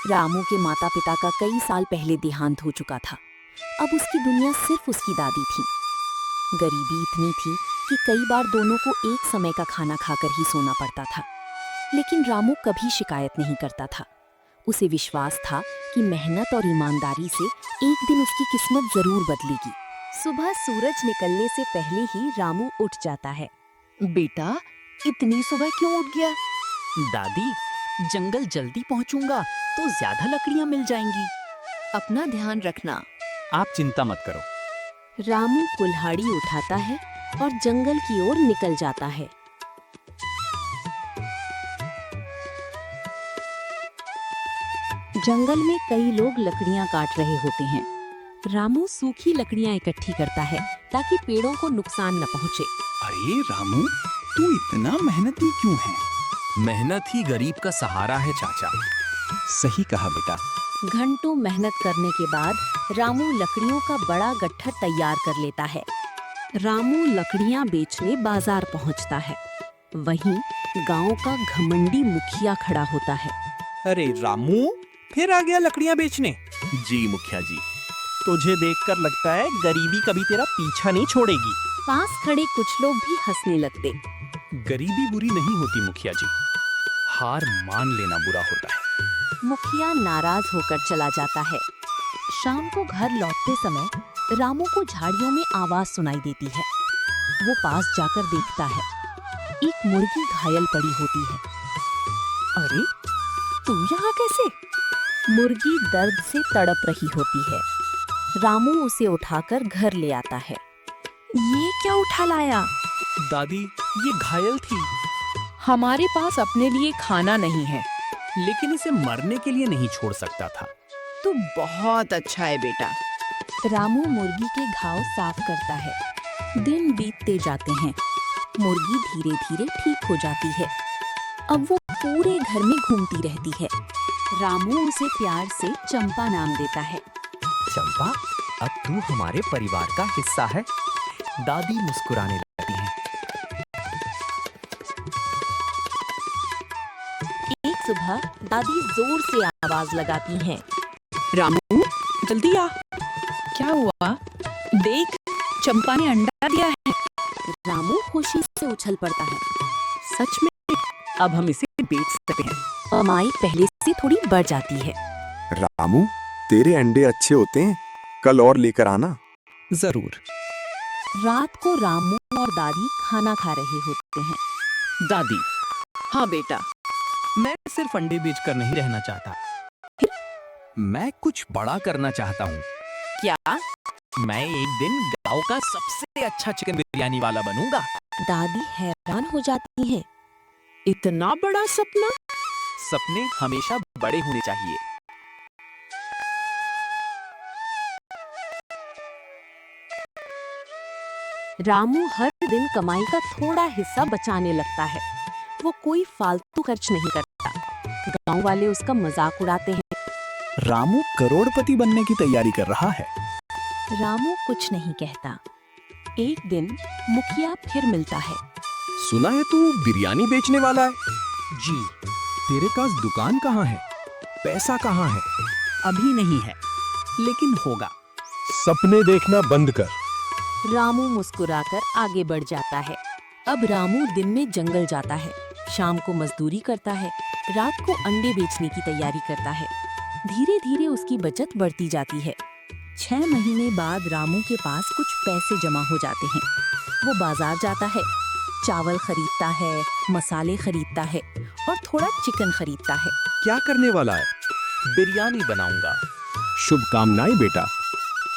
रामू के माता पिता का कई साल पहले देहांत हो चुका था। अब उसकी दुनिया सिर्फ उसकी दादी थी। गरीबी इतनी थी कि कई बार दोनों को एक समय का खाना खाकर ही सोना पड़ता था। लेकिन रामू कभी शिकायत नहीं करता था। उसे विश्वास था कि मेहनत और ईमानदारी से एक दिन उसकी किस्मत जरूर बदलेगी। सुबह सूरज निकलने से पहले ही रामू उठ जाता है। बेटा, इतनी सुबह क्यों उठ गया? दादी, जंगल जल्दी पहुंचूंगा तो ज्यादा लकड़ियां मिल जाएंगी। अपना ध्यान रखना। आप चिंता मत करो। रामू कुल्हाड़ी उठाता है और जंगल की ओर निकल जाता है। जंगल में कई लोग लकड़ियां काट रहे होते हैं। रामू सूखी लकड़ियां इकट्ठी करता है ताकि पेड़ों को नुकसान न पहुंचे। अरे रामू, तू इतना मेहनती क्यों है? मेहनत ही गरीब का सहारा है चाचा। सही कहा बेटा। घंटों मेहनत करने के बाद रामू लकड़ियों का बड़ा गट्ठर तैयार कर लेता है। रामू लकड़ियां बेचने बाजार पहुंचता है। वहीं गांव का घमंडी मुखिया खड़ा होता है। अरे रामू, फिर आ गया लकड़ियां बेचने? जी मुखिया जी। तुझे देखकर लगता है गरीबी कभी तेरा पीछा नहीं छोड़ेगी। पास खड़े कुछ लोग भी हंसने लगते। गरीबी बुरी नहीं होती मुखिया जी, हार मान लेना बुरा होता है। मुखिया नाराज होकर चला जाता है। शाम को घर लौटते समय रामू को झाड़ियों में आवाज सुनाई देती है। वो पास जाकर देखता है। एक मुर्गी घायल पड़ी होती है। अरे, तू यहाँ कैसे? मुर्गी दर्द से तड़प रही होती है। रामू उसे उठाकर घर ले आता है। ये क्या उठा लाया? दादी, ये घायल थी। हमारे पास अपने लिए खाना नहीं है। लेकिन इसे मरने के लिए नहीं छोड़ सकता था। तू बहुत अच्छा है बेटा। रामू मुर्गी के घाव साफ करता है। दिन बीतते जाते हैं। मुर्गी धीरे धीरे ठीक हो जाती है। अब वो पूरे घर में घूमती रहती है। रामू उसे प्यार से चंपा नाम देता है। चंपा, अब तू हमारे परिवार का हिस्सा है। दादी मुस्कुराने लगती हैं। एक सुबह दादी जोर से आवाज लगाती हैं। रामू, जल्दी आ। क्या हुआ? देख, चंपा ने अंडा दिया है। रामू खुशी से उछल पड़ता है। सच में? अब हम इसे बेच सकते हैं। कमाई पहले से थोड़ी बढ़ जाती है। रामू, तेरे अंडे अच्छे होते हैं, कल और लेकर आना। जरूर। रात को रामू और दादी खाना खा रहे होते हैं। दादी, हाँ बेटा। मैं सिर्फ अंडे बेचकर नहीं रहना चाहता। मैं कुछ बड़ा करना चाहता हूँ। क्या? मैं एक दिन गांव का सबसे अच्छा चिकन बिरयानी वाला बनूंगा। दादी हैरान हो जाती है। इतना बड़ा सपना? सपने हमेशा बड़े होने चाहिए। रामू हर दिन कमाई का थोड़ा हिस्सा बचाने लगता है। वो कोई फालतू खर्च नहीं करता। गांव वाले उसका मजाक उड़ाते हैं। रामू करोड़पति बनने की तैयारी कर रहा है। रामू कुछ नहीं कहता। एक दिन मुखिया फिर मिलता है। सुना है तू बिरयानी बेचने वाला है? जी। तेरे पास दुकान कहाँ है? पैसा कहाँ है? अभी नहीं है, लेकिन होगा। सपने देखना बंद कर। रामू मुस्कुराकर आगे बढ़ जाता है। अब रामू दिन में जंगल जाता है, शाम को मजदूरी करता है, रात को अंडे बेचने की तैयारी करता है। धीरे धीरे उसकी बचत बढ़ती जाती है। 6 महीने बाद रामू के पास कुछ पैसे जमा हो जाते हैं। वो बाजार जाता है, चावल खरीदता है, मसाले खरीदता है और थोड़ा चिकन खरीदता है। क्या करने वाला है? बिरयानी बनाऊंगा। शुभकामनाएं बेटा।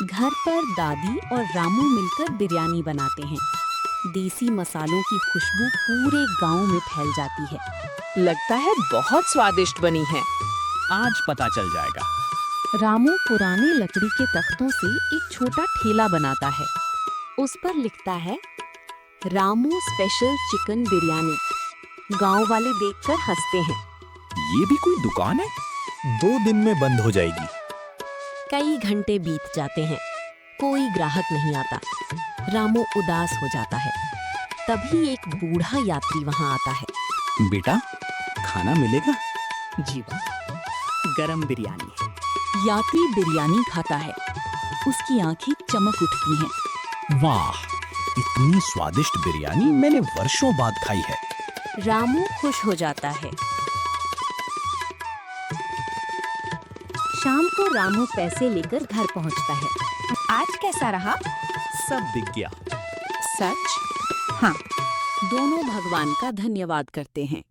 घर पर दादी और रामू मिलकर बिरयानी बनाते हैं। देसी मसालों की खुशबू पूरे गांव में फैल जाती है। लगता है बहुत स्वादिष्ट बनी है। आज पता चल जाएगा। रामू पुराने लकड़ी के तख्तों से एक छोटा ठेला बनाता है। उस पर लिखता है, रामू स्पेशल चिकन बिरयानी। गांव वाले देखकर हंसते हैं। ये भी कोई दुकान है? 2 दिन में बंद हो जाएगी। कई घंटे बीत जाते हैं। कोई ग्राहक नहीं आता। रामू उदास हो जाता है। तभी एक बूढ़ा यात्री वहां आता है। बेटा, खाना मिलेगा? जी। गरम बिरयानी है। यात्री बिरयानी खाता है। उसकी आंखें चमक उठती हैं। वाह, इतनी स्वादिष्ट बिरयानी मैंने वर्षों बाद खाई है। रामू खुश हो जाता है। शाम को रामू पैसे लेकर घर पहुंचता है। आज कैसा रहा? सब दिख गया। सच? हाँ। दोनों भगवान का धन्यवाद करते हैं।